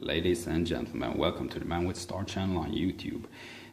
Ladies and gentlemen, welcome to the Man with Star channel on YouTube.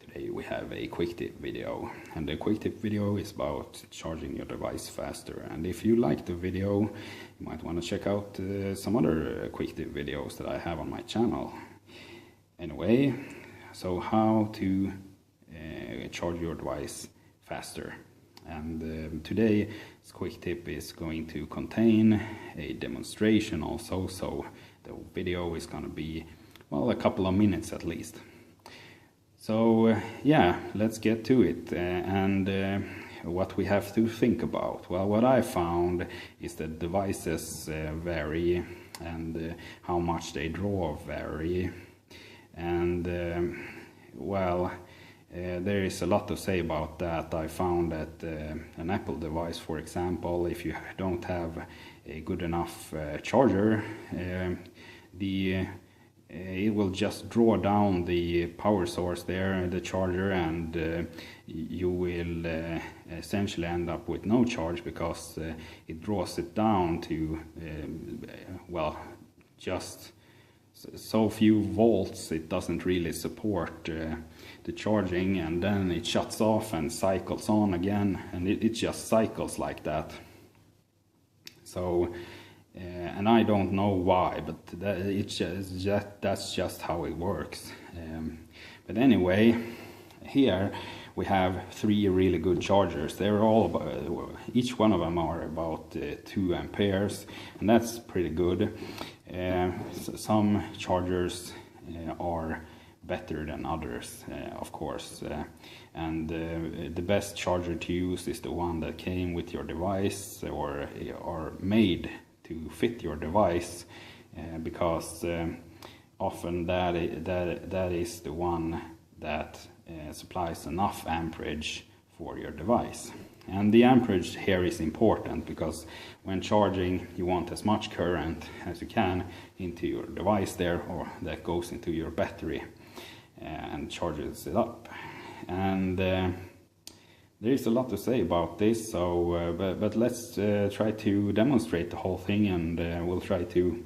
Today we have a quick tip video, and the quick tip video is about charging your device faster. And if you like the video, you might want to check out some other quick tip videos that I have on my channel. Anyway, so how to charge your device faster. And today's quick tip is going to contain a demonstration also, so the video is going to be, well, a couple of minutes at least. So yeah, let's get to it. And what we have to think about, well, what I found is that devices vary, and how much they draw vary, and well, there is a lot to say about that. I found that an Apple device, for example, if you don't have a good enough charger, it will just draw down the power source there, the charger, and you will essentially end up with no charge, because it draws it down to well, just so few volts. It doesn't really support the charging, and then it shuts off and cycles on again, and it just cycles like that. So and I don't know why, but that's just how it works. But anyway, here we have three really good chargers. They're all about, each one of them are about 2 amperes, and that's pretty good. Some chargers are better than others, of course, and the best charger to use is the one that came with your device, or are made to fit your device, because often that is the one that supplies enough amperage for your device. And the amperage here is important, because when charging you want as much current as you can into your device there, or that goes into your battery and charges it up. And there is a lot to say about this, so but let's try to demonstrate the whole thing, and we'll try to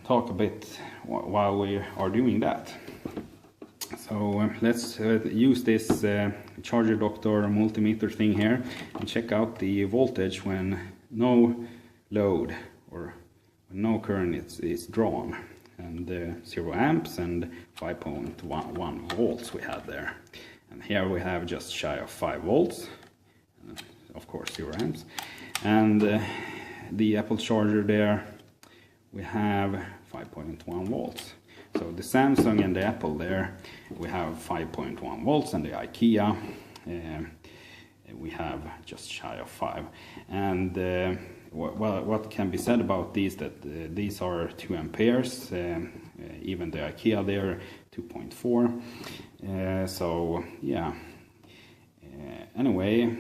talk a bit while we are doing that. So let's use this charger doctor multimeter thing here and check out the voltage when no load or when no current is drawn. And 0 amps and 5.1 volts we have there. And here we have just shy of 5 volts, of course 0 amps. And the Apple charger there, we have 5.1 volts. So the Samsung and the Apple there, we have 5.1 volts, and the IKEA, we have just shy of 5. And what can be said about these, that these are 2 amperes, even the IKEA there 2.4. So yeah, anyway,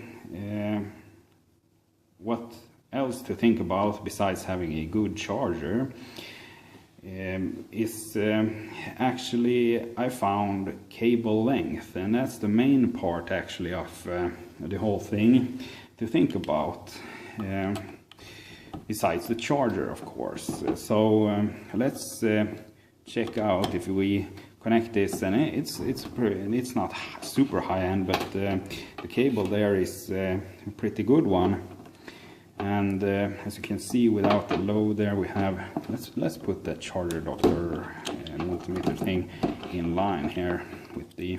what else to think about besides having a good charger is actually, I found cable length, and that's the main part actually of the whole thing to think about, besides the charger, of course. So let's check out if we connect this, and it's not super high end, but the cable there is a pretty good one. And as you can see, without the load there, we have, let's put that charger doctor multimeter thing in line here with the,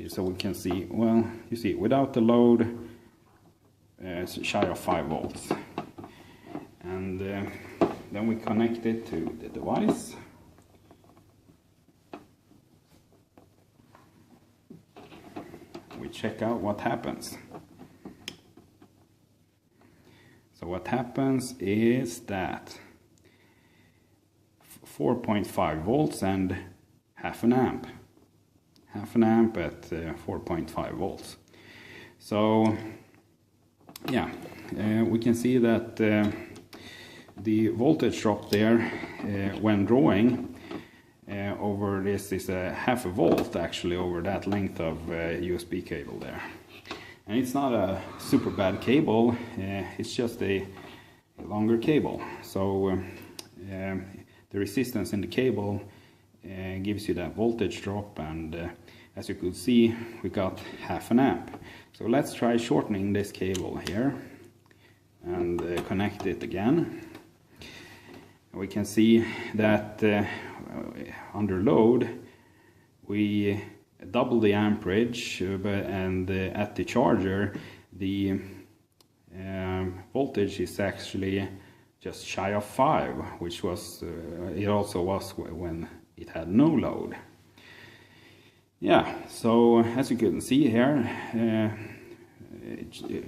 so we can see, well, you see, without the load, it's shy of 5 volts. And then we connect it to the device. We check out what happens. So what happens is that 4.5 volts and half an amp at 4.5 volts. So yeah, we can see that the voltage drop there when drawing over this is a half a volt actually, over that length of USB cable there. And it's not a super bad cable, it's just a longer cable. So the resistance in the cable gives you that voltage drop, and as you could see, we got 0.5 amp. So let's try shortening this cable here and connect it again. We can see that under load we double the amperage, and at the charger the voltage is actually just shy of 5, which was it also was when it had no load. Yeah, so as you can see here,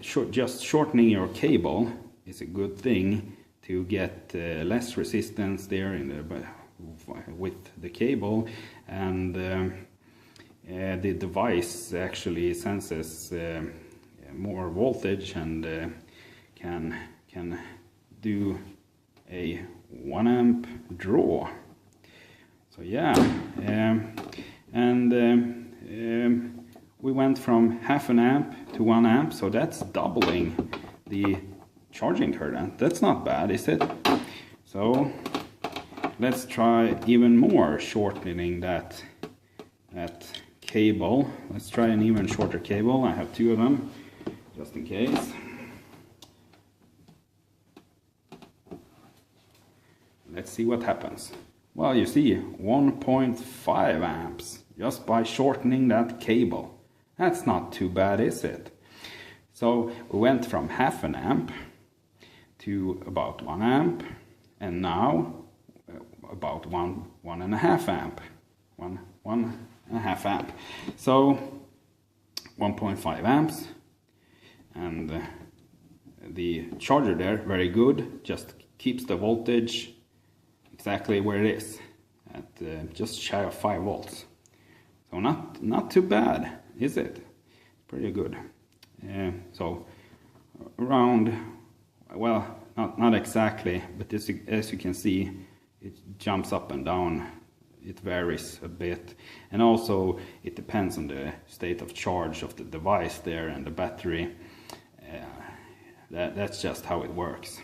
just shortening your cable is a good thing to get less resistance there in the, with the cable, and the device actually senses more voltage and can do a 1 amp draw. So yeah, we went from 0.5 amp to 1 amp, so that's doubling the charging current. That's not bad, is it? So let's try even more shortening that cable. Let's try an even shorter cable. I have 2 of them just in case. Let's see what happens. Well, you see 1.5 amps just by shortening that cable. That's not too bad, is it? So we went from 0.5 amp to about 1 amp, and now about 1.5 amp. 1.5 amp. So 1.5 amps, and the charger there, very good, just keeps the voltage exactly where it is, at just shy of 5 volts. So not too bad, is it? Pretty good. So around, well, not exactly, but as you can see, it jumps up and down. It varies a bit, and also it depends on the state of charge of the device there and the battery. That's just how it works,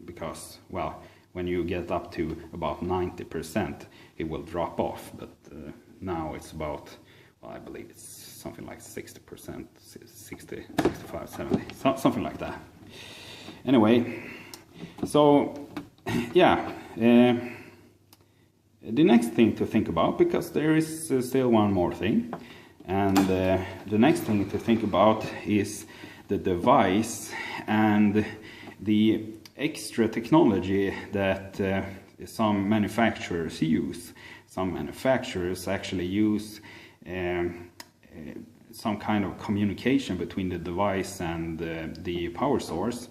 because, well, when you get up to about 90%, it will drop off, but now it's about, well, I believe it's something like 60%, 60, 65, 70, something like that. Anyway, so yeah, the next thing to think about, because there is still one more thing, and the next thing to think about is the device and the extra technology that some manufacturers use. Some manufacturers actually use some kind of communication between the device and the power source,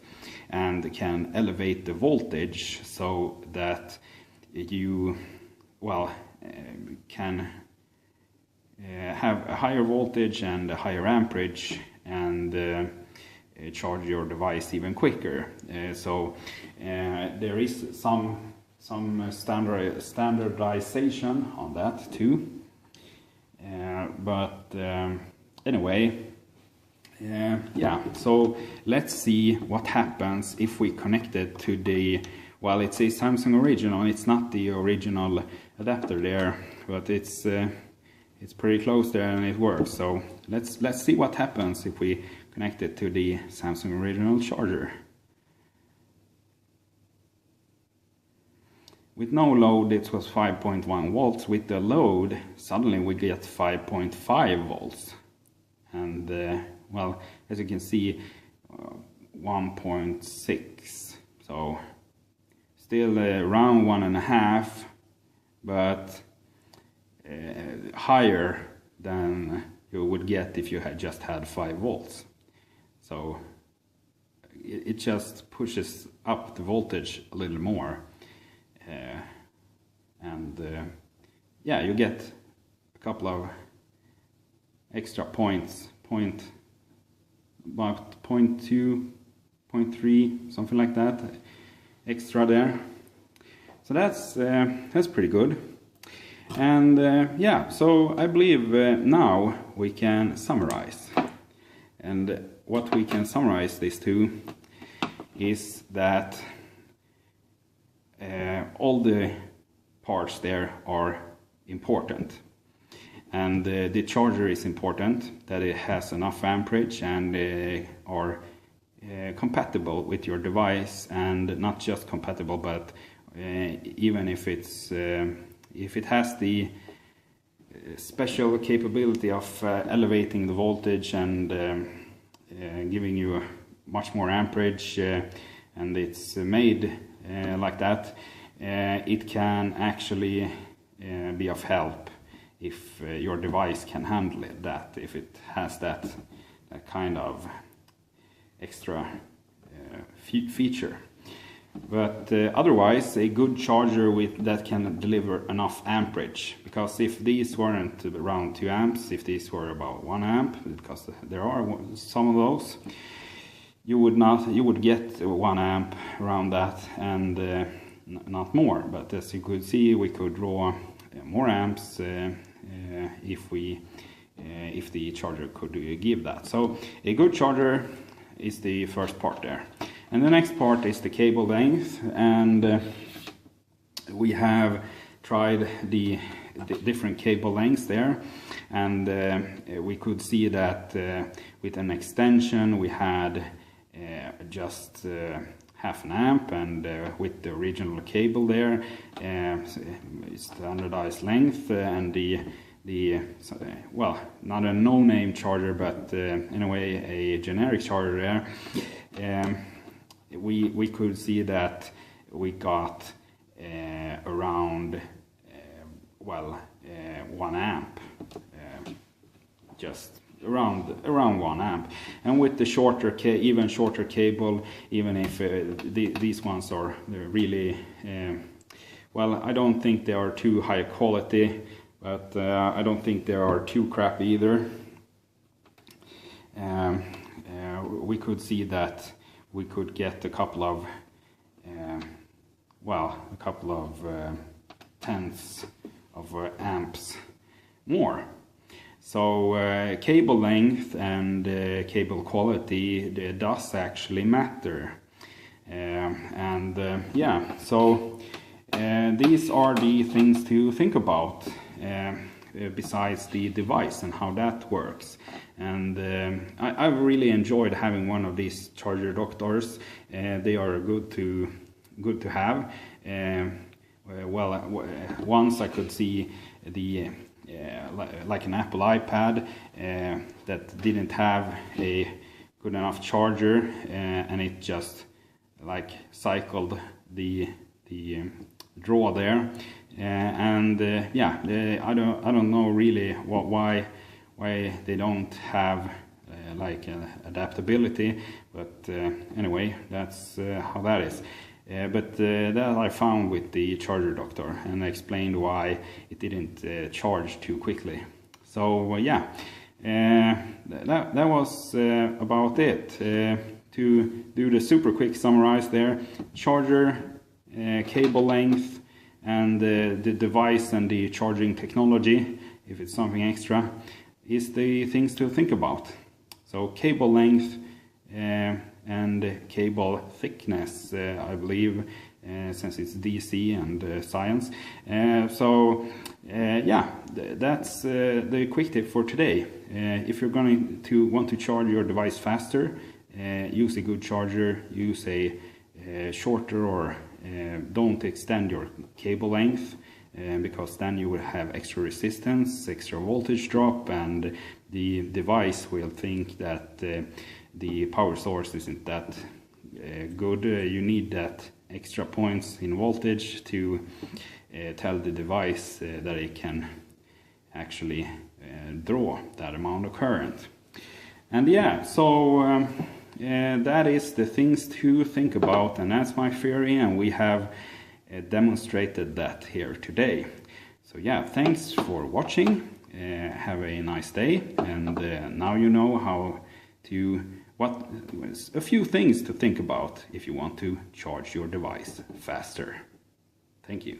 and can elevate the voltage so that you, well, can have a higher voltage and a higher amperage, and charge your device even quicker. So there is some standardization on that too. But anyway, yeah, so let's see what happens if we connect it to the, well, it's a Samsung original. It's not the original adapter there, but it's pretty close there and it works. So let's see what happens if we connect it to the Samsung original charger. With no load it was 5.1 volts. With the load suddenly we get 5.5 volts, and well, as you can see, 1.6, so still around 1.5, but higher than you would get if you had just had 5 volts. So it just pushes up the voltage a little more, and yeah, you get a couple of extra points, about 0.2, 0.3, something like that, extra there. So that's pretty good. And yeah, so I believe now we can summarize. And what we can summarize this to is that all the parts there are important. And the charger is important, that it has enough amperage and are compatible with your device, and not just compatible, but even if it has the special capability of elevating the voltage and giving you much more amperage, and it's made like that, it can actually be of help if your device can handle that, if it has that kind of extra feature. But otherwise, a good charger that can deliver enough amperage, because if these weren't around 2 amps, if these were about 1 amp, because there are some of those, you would get 1 amp around that, and not more. But as you could see, we could draw more amps if the charger could give that. So a good charger is the first part there. And the next part is the cable length, and we have tried the different cable lengths there, and we could see that with an extension we had just half an amp, and with the original cable there, standardized length, and well, not a no-name charger, but anyway a generic charger there, we could see that we got around 1 amp, just around 1 amp. And with the even shorter cable, even if these ones are really well, I don't think they are too high quality, but I don't think they are too crappy either. We could see that we could get a couple of tenths of amps more. So cable length and cable quality does actually matter, and yeah, so these are the things to think about, besides the device and how that works. And I've really enjoyed having one of these charger adapters. They are good to have. Once I could see the like an Apple iPad that didn't have a good enough charger, and it just like cycled the draw there, and I don't know really why they don't have like adaptability, but anyway, that's how that is. But that I found with the charger adapter, and I explained why it didn't charge too quickly. So that was about it. To do the super quick summarize there: charger, cable length, and the device and the charging technology, if it's something extra, is the things to think about. So cable length and cable thickness, I believe, since it's DC and science. So that's the quick tip for today. If you're going to want to charge your device faster, use a good charger, use a shorter or don't extend your cable length, because then you will have extra resistance, extra voltage drop, and the device will think that the power source isn't that good. You need that extra points in voltage to tell the device that it can actually draw that amount of current. And so that is the things to think about, and that's my theory, and we have demonstrated that here today. So thanks for watching. Have a nice day, and now you know a few things to think about if you want to charge your device faster. Thank you.